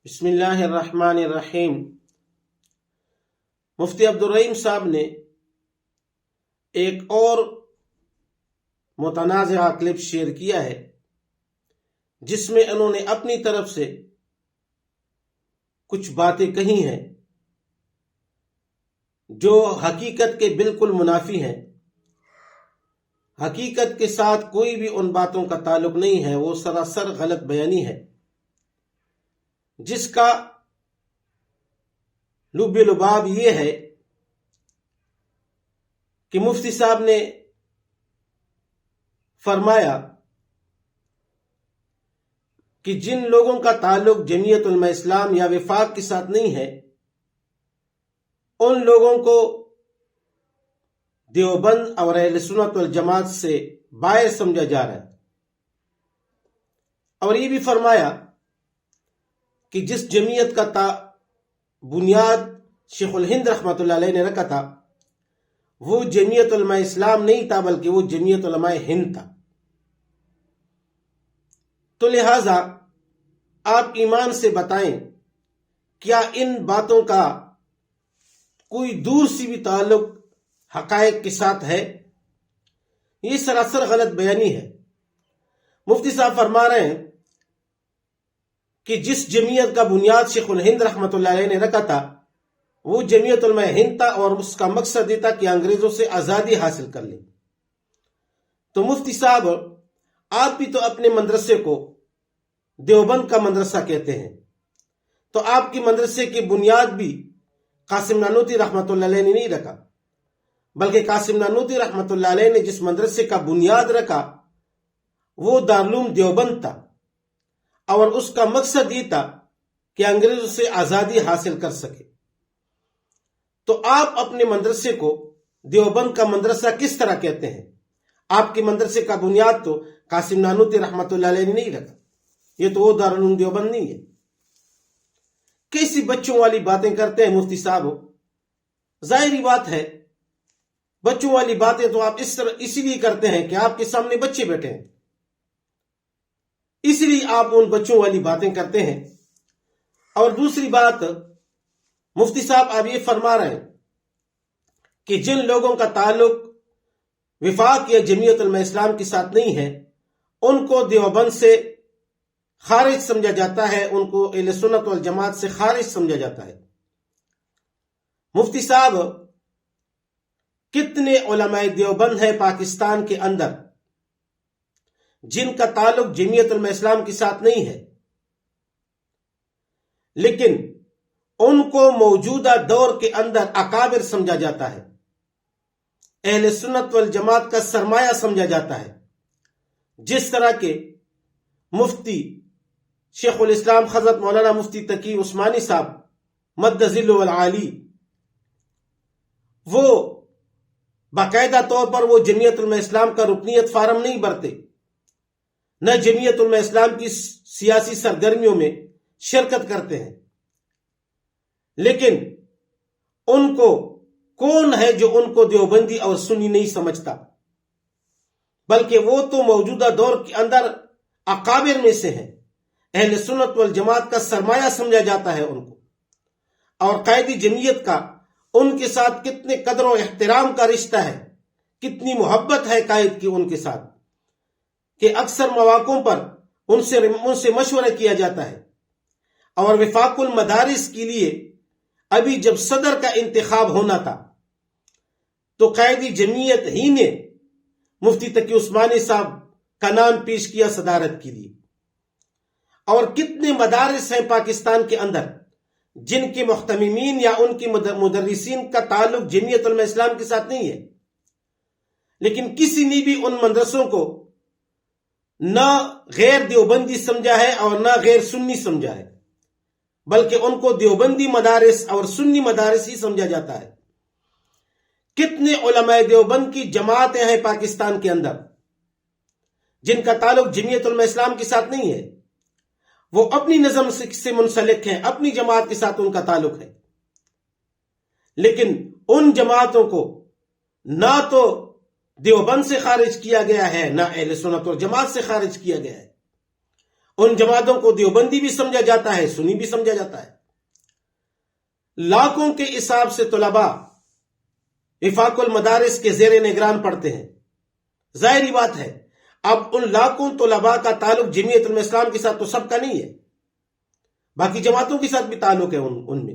بسم اللہ الرحمن الرحیم۔ مفتی عبدالرحیم صاحب نے ایک اور متنازعہ کلپ شیئر کیا ہے جس میں انہوں نے اپنی طرف سے کچھ باتیں کہی ہیں جو حقیقت کے بالکل منافی ہیں۔ حقیقت کے ساتھ کوئی بھی ان باتوں کا تعلق نہیں ہے، وہ سراسر غلط بیانی ہے جس کا لب لباب یہ ہے کہ مفتی صاحب نے فرمایا کہ جن لوگوں کا تعلق جمعیت علماء اسلام یا وفاق کے ساتھ نہیں ہے ان لوگوں کو دیوبند اور اہل سنت والجماعت سے باعث سمجھا جا رہا ہے، اور یہ بھی فرمایا کہ جس جمعیت کا بنیاد شیخ الہند رحمۃ اللہ علیہ نے رکھا تھا وہ جمعیت علماء اسلام نہیں تھا بلکہ وہ جمعیت علماء ہند تھا۔ تو لہذا آپ ایمان سے بتائیں کیا ان باتوں کا کوئی دور سی بھی تعلق حقائق کے ساتھ ہے؟ یہ سراسر غلط بیانی ہے۔ مفتی صاحب فرما رہے ہیں کہ جس جمعیت کا بنیاد شیخ الہند رحمۃ اللہ علیہ نے رکھا تھا وہ جمعیت علماء ہند تھا، اور اس کا مقصد یہ تھا کہ انگریزوں سے آزادی حاصل کر لیں۔ تو مفتی صاحب آپ بھی تو اپنے مدرسے کو دیوبند کا مدرسہ کہتے ہیں، تو آپ کی مدرسے کی بنیاد بھی قاسم نانوتوی رحمۃ اللہ علیہ نے نہیں رکھا، بلکہ قاسم نانوتوی رحمۃ اللہ علیہ نے جس مدرسے کا بنیاد رکھا وہ دارالعلوم دیوبند تھا، اور اس کا مقصد یہ تھا کہ انگریزوں سے آزادی حاصل کر سکے۔ تو آپ اپنے مدرسے کو دیوبند کا مدرسہ کس طرح کہتے ہیں؟ آپ کے مدرسے کا بنیاد تو قاسم نانوتوی رحمۃ اللہ علیہ نے نہیں رکھا، یہ تو وہ دارالعلوم دیوبند نہیں ہے۔ کیسی بچوں والی باتیں کرتے ہیں مفتی صاحب؟ ظاہری بات ہے بچوں والی باتیں تو آپ اسی لیے کرتے ہیں کہ آپ کے سامنے بچے بیٹھے ہیں، اس لیے آپ ان بچوں والی باتیں کرتے ہیں۔ اور دوسری بات، مفتی صاحب آپ یہ فرما رہے ہیں کہ جن لوگوں کا تعلق وفاق یا جمعیت علماء اسلام کے ساتھ نہیں ہے ان کو دیوبند سے خارج سمجھا جاتا ہے، ان کو اہل سنت والجماعت سے خارج سمجھا جاتا ہے۔ مفتی صاحب کتنے علماء دیوبند ہیں پاکستان کے اندر جن کا تعلق جمعیت علماء اسلام کے ساتھ نہیں ہے، لیکن ان کو موجودہ دور کے اندر اکابر سمجھا جاتا ہے، اہل سنت والجماعت کا سرمایہ سمجھا جاتا ہے، جس طرح کے مفتی شیخ الاسلام حضرت مولانا مفتی تقی عثمانی صاحب مد ظلہ العالی، وہ باقاعدہ طور پر وہ جمعیت علماء اسلام کا رکنیت فارم نہیں بھرتے، نہ جمعیت علماء اسلام کی سیاسی سرگرمیوں میں شرکت کرتے ہیں، لیکن ان کو کون ہے جو ان کو دیوبندی اور سنی نہیں سمجھتا؟ بلکہ وہ تو موجودہ دور کے اندر اکابر میں سے ہیں، اہل سنت والجماعت کا سرمایہ سمجھا جاتا ہے ان کو، اور قائد جمعیت کا ان کے ساتھ کتنے قدر و احترام کا رشتہ ہے، کتنی محبت ہے قائد کی ان کے ساتھ کہ اکثر مواقعوں پر ان سے مشورہ کیا جاتا ہے۔ اور وفاق المدارس کے لیے ابھی جب صدر کا انتخاب ہونا تھا تو قائد جمعیت ہی نے مفتی تقی عثمانی صاحب کا نام پیش کیا صدارت کے لیے۔ اور کتنے مدارس ہیں پاکستان کے اندر جن کے محتممین یا ان کے مدرسین کا تعلق جمعیت علماء اسلام کے ساتھ نہیں ہے، لیکن کسی نے بھی ان مدرسوں کو نہ غیر دیوبندی سمجھا ہے اور نہ غیر سنی سمجھا ہے، بلکہ ان کو دیوبندی مدارس اور سنی مدارس ہی سمجھا جاتا ہے۔ کتنے علماء دیوبند کی جماعتیں ہیں پاکستان کے اندر جن کا تعلق جمعیت علماء اسلام کے ساتھ نہیں ہے، وہ اپنی نظم سے منسلک ہیں، اپنی جماعت کے ساتھ ان کا تعلق ہے، لیکن ان جماعتوں کو نہ تو دیوبند سے خارج کیا گیا ہے نہ اہل سنت اور جماعت سے خارج کیا گیا ہے، ان جماعتوں کو دیوبندی بھی سمجھا جاتا ہے، سنی بھی سمجھا جاتا ہے۔ لاکھوں کے حساب سے طلباء وفاق المدارس کے زیر نگران پڑھتے ہیں۔ ظاہری بات ہے اب ان لاکھوں طلباء کا تعلق جمعیت علماء اسلام کے ساتھ تو سب کا نہیں ہے، باقی جماعتوں کے ساتھ بھی تعلق ہے ان میں،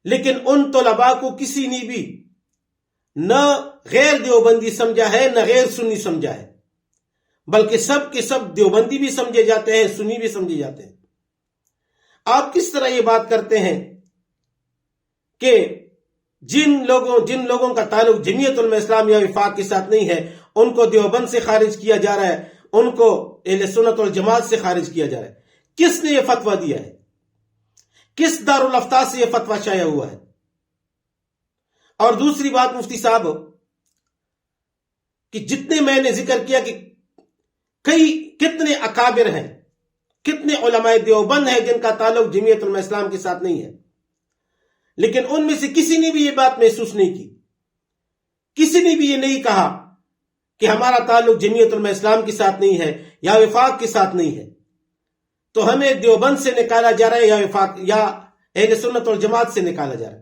لیکن ان طلباء کو کسی نے بھی نہ غیر دیوبندی سمجھا ہے نہ غیر سنی سمجھا ہے، بلکہ سب کے سب دیوبندی بھی سمجھے جاتے ہیں، سنی بھی سمجھے جاتے ہیں۔ آپ کس طرح یہ بات کرتے ہیں کہ جن لوگوں کا تعلق جمعیت علماء اسلام یا وفاق کے ساتھ نہیں ہے ان کو دیوبند سے خارج کیا جا رہا ہے، ان کو اہل سنت والجماعت سے خارج کیا جا رہا ہے؟ کس نے یہ فتویٰ دیا ہے؟ کس دارالافتاء سے یہ فتویٰ شائع ہوا ہے؟ اور دوسری بات مفتی صاحب کہ جتنے میں نے ذکر کیا کہ کتنے اکابر ہیں، کتنے علماء دیوبند ہیں جن کا تعلق جمعیت علماء اسلام کے ساتھ نہیں ہے، لیکن ان میں سے کسی نے بھی یہ بات محسوس نہیں کی، کسی نے بھی یہ نہیں کہا کہ ہمارا تعلق جمعیت علماء اسلام کے ساتھ نہیں ہے یا وفاق کے ساتھ نہیں ہے تو ہمیں دیوبند سے نکالا جا رہا ہے یا وفاق یا اہل سنت والجماعت سے نکالا جا رہا ہے۔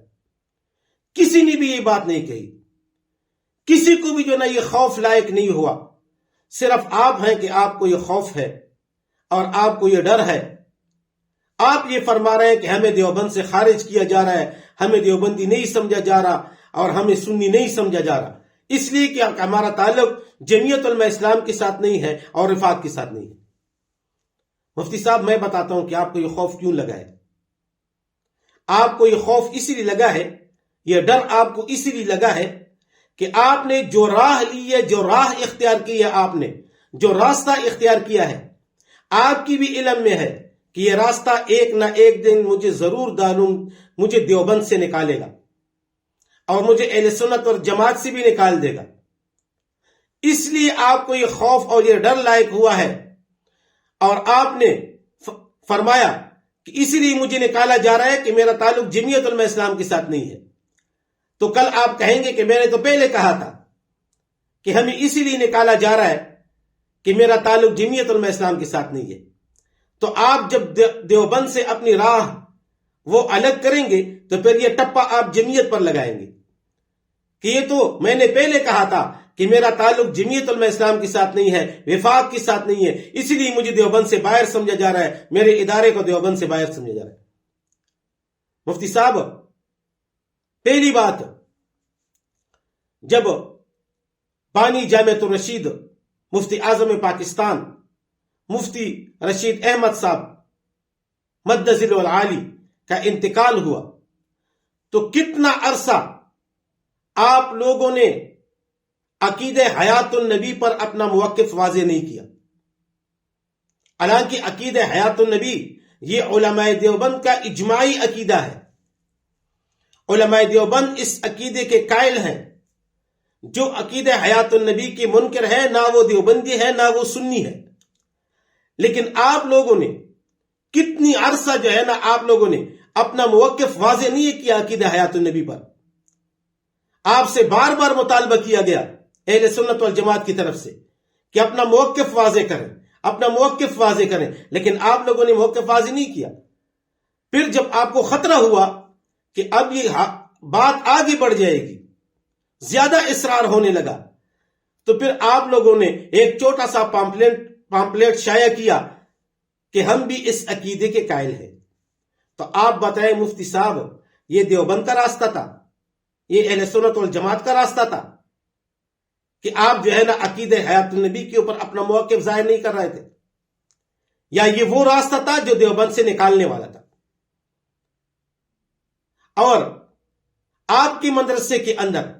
کسی نے بھی یہ بات نہیں کہی، کسی کو بھی جو نہ یہ خوف لائق نہیں ہوا، صرف آپ ہیں کہ آپ کو یہ خوف ہے اور آپ کو یہ ڈر ہے، آپ یہ فرما رہے ہیں کہ ہمیں دیوبند سے خارج کیا جا رہا ہے، ہمیں دیوبندی نہیں سمجھا جا رہا اور ہمیں سنی نہیں سمجھا جا رہا، اس لیے کہ ہمارا تعلق جمعیت علماء اسلام کے ساتھ نہیں ہے اور وفاق کے ساتھ نہیں ہے۔ مفتی صاحب میں بتاتا ہوں کہ آپ کو یہ خوف کیوں لگا ہے۔ آپ کو یہ خوف اسی لیے لگا ہے، یہ ڈر آپ کو اسی لیے لگا ہے کہ آپ نے جو راہ لی ہے، جو راہ اختیار کی ہے، آپ نے جو راستہ اختیار کیا ہے، آپ کی بھی علم میں ہے کہ یہ راستہ ایک نہ ایک دن مجھے دیوبند سے نکالے گا اور مجھے اہل سنت اور جماعت سے بھی نکال دے گا۔ اس لیے آپ کو یہ خوف اور یہ ڈر لائق ہوا ہے اور آپ نے فرمایا کہ اسی لیے مجھے نکالا جا رہا ہے کہ میرا تعلق جمعیت علماء اسلام کے ساتھ نہیں ہے۔ تو کل آپ کہیں گے کہ میں نے تو پہلے کہا تھا کہ ہمیں اسی لیے نکالا جا رہا ہے کہ میرا تعلق جمعیت علماء اسلام کے ساتھ نہیں ہے۔ تو آپ جب دیوبند سے اپنی راہ وہ الگ کریں گے تو پھر یہ ٹپا آپ جمعیت پر لگائیں گے کہ یہ تو میں نے پہلے کہا تھا کہ میرا تعلق جمعیت علماء اسلام کے ساتھ نہیں ہے، وفاق کے ساتھ نہیں ہے، اسی لیے مجھے دیوبند سے باہر سمجھا جا رہا ہے، میرے ادارے کو دیوبند سے باہر سمجھا جا رہا ہے۔ مفتی صاحب پہلی بات، جب بانی جامعۃ الرشید مفتی اعظم پاکستان مفتی رشید احمد صاحب مد ظل العالی کا انتقال ہوا تو کتنا عرصہ آپ لوگوں نے عقیدہ حیات النبی پر اپنا موقف واضح نہیں کیا، حالانکہ عقیدہ حیات النبی یہ علماء دیوبند کا اجماعی عقیدہ ہے۔ علماء دیوبند اس عقیدے کے قائل ہیں۔ جو عقیدہ حیات النبی کے منکر ہے نہ وہ دیوبندی ہے نہ وہ سنی ہے، لیکن آپ لوگوں نے کتنی عرصہ جو ہے نا آپ لوگوں نے اپنا موقف واضح نہیں کیا عقیدہ حیات النبی پر۔ آپ سے بار بار مطالبہ کیا گیا اہل سنت والجماعت کی طرف سے کہ اپنا موقف واضح کریں، اپنا موقف واضح کریں، لیکن آپ لوگوں نے موقف واضح نہیں کیا۔ پھر جب آپ کو خطرہ ہوا کہ اب یہ بات آگے بڑھ جائے گی، زیادہ اصرار ہونے لگا، تو پھر آپ لوگوں نے ایک چھوٹا سا پامپلیٹ شائع کیا کہ ہم بھی اس عقیدے کے قائل ہیں۔ تو آپ بتائیں مفتی صاحب، یہ دیوبند کا راستہ تھا، یہ اہل سنت والجماعت کا راستہ تھا کہ آپ جو ہے نا عقیدہ حیات النبی کے اوپر اپنا موقف ظاہر نہیں کر رہے تھے، یا یہ وہ راستہ تھا جو دیوبند سے نکالنے والا تھا؟ اور آپ کے مدرسے کے اندر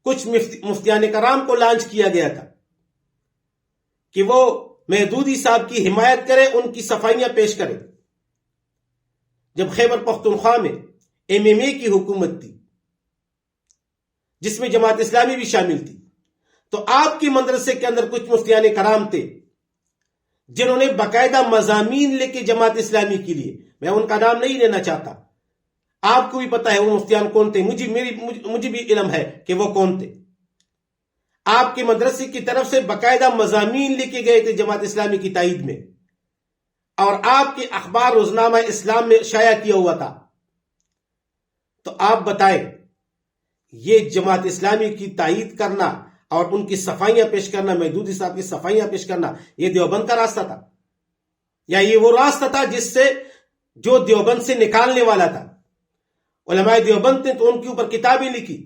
کچھ مفتیان کرام کو لانچ کیا گیا تھا کہ وہ مہدودی صاحب کی حمایت کرے، ان کی صفائیاں پیش کرے۔ جب خیبر پختونخوا میں MMA کی حکومت تھی جس میں جماعت اسلامی بھی شامل تھی، تو آپ کے مدرسے کے اندر کچھ مفتیان کرام تھے جنہوں نے باقاعدہ مضامین لے کے جماعت اسلامی کے لیے، میں ان کا نام نہیں لینا چاہتا، آپ کو بھی پتا ہے وہ مفتیان کون تھے، مجھے بھی علم ہے کہ وہ کون تھے۔ آپ کے مدرسے کی طرف سے باقاعدہ مضامین لکھے گئے تھے جماعت اسلامی کی تائید میں اور آپ کے اخبار روزنامہ اسلام میں شائع کیا ہوا تھا، تو آپ بتائیں یہ جماعت اسلامی کی تائید کرنا اور ان کی صفائیاں پیش کرنا، مودودی صاحب کی صفائیاں پیش کرنا، یہ دیوبند کا راستہ تھا؟ یا یہ وہ راستہ تھا جس سے جو دیوبند سے نکالنے والا تھا؟ علماء دیوبند نے تو ان کے اوپر کتابیں لکھی.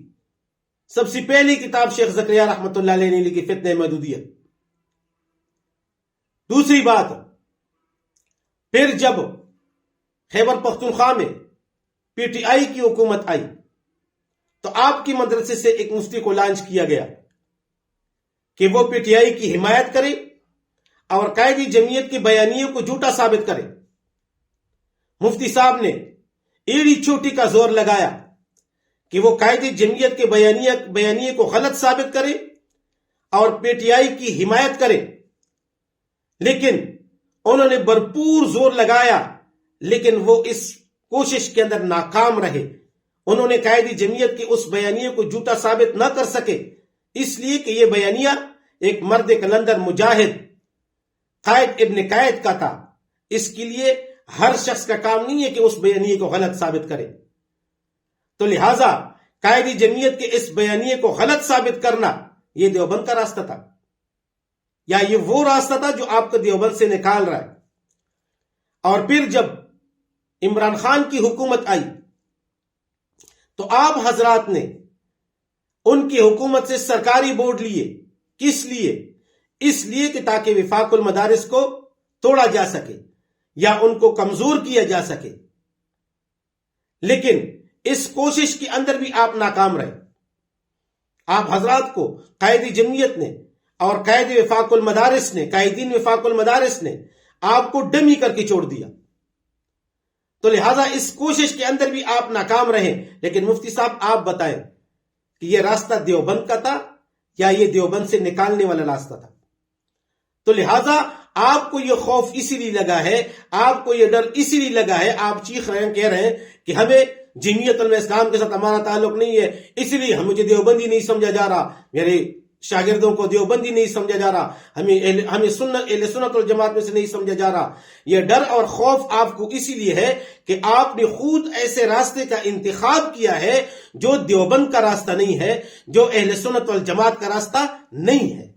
سب سے پہلی کتاب شیخ زکریا رحمۃ اللہ علیہ نے لکھی، فتنہ مودودیت. دوسری بات، پھر جب خیبر پختونخوا میں پی ٹی آئی کی حکومت آئی تو آپ کی مدرسے سے ایک مفتی کو لانچ کیا گیا کہ وہ پی ٹی آئی کی حمایت کرے اور قائدی جمعیت کے بیانیے کو جھوٹا ثابت کرے. مفتی صاحب نے ایڑی چوٹی کا زور لگایا کہ وہ قائدی جمعیت کے بیانیے کو غلط ثابت کرے اور پی ٹی آئی کی حمایت کرے، لیکن انہوں نے بھرپور زور لگایا، لیکن وہ اس کوشش کے اندر ناکام رہے. انہوں نے قائدی جمعیت کے اس بیانیے کو جھوٹا ثابت نہ کر سکے، اس لیے کہ یہ بیانیہ ایک مرد کلندر مجاہد قائد ابن قائد کا تھا. اس کے لیے ہر شخص کا کام نہیں ہے کہ اس بیانیے کو غلط ثابت کرے. تو لہٰذا قائدی جمعیت کے اس بیانیے کو غلط ثابت کرنا یہ دیوبند کا راستہ تھا، یا یہ وہ راستہ تھا جو آپ کو دیوبند سے نکال رہا ہے؟ اور پھر جب عمران خان کی حکومت آئی تو آپ حضرات نے ان کی حکومت سے سرکاری بورڈ لیے. کس لیے؟ اس لیے کہ تاکہ وفاق المدارس کو توڑا جا سکے یا ان کو کمزور کیا جا سکے. لیکن اس کوشش کے اندر بھی آپ ناکام رہے. آپ حضرات کو قائدی جمعیت نے اور قائدین وفاق المدارس نے آپ کو ڈمی کر کے چھوڑ دیا. تو لہٰذا اس کوشش کے اندر بھی آپ ناکام رہے. لیکن مفتی صاحب آپ بتائیں کہ یہ راستہ دیوبند کا تھا یا یہ دیوبند سے نکالنے والا راستہ تھا؟ تو لہٰذا آپ کو یہ خوف اسی لیے لگا ہے، آپ کو یہ ڈر اسی لیے لگا ہے، آپ چیخ رہے ہیں، کہہ رہے ہیں کہ ہمیں جمعیت علماء اسلام کے ساتھ ہمارا تعلق نہیں ہے، اس لیے مجھے دیوبندی نہیں سمجھا جا رہا، میرے شاگردوں کو دیوبندی نہیں سمجھا جا رہا، ہمیں اہل سنت والجماعت میں سے نہیں سمجھا جا رہا. یہ ڈر اور خوف آپ کو اسی لیے ہے کہ آپ نے خود ایسے راستے کا انتخاب کیا ہے جو دیوبند کا راستہ نہیں ہے، جو اہل سنت والجماعت کا راستہ نہیں ہے.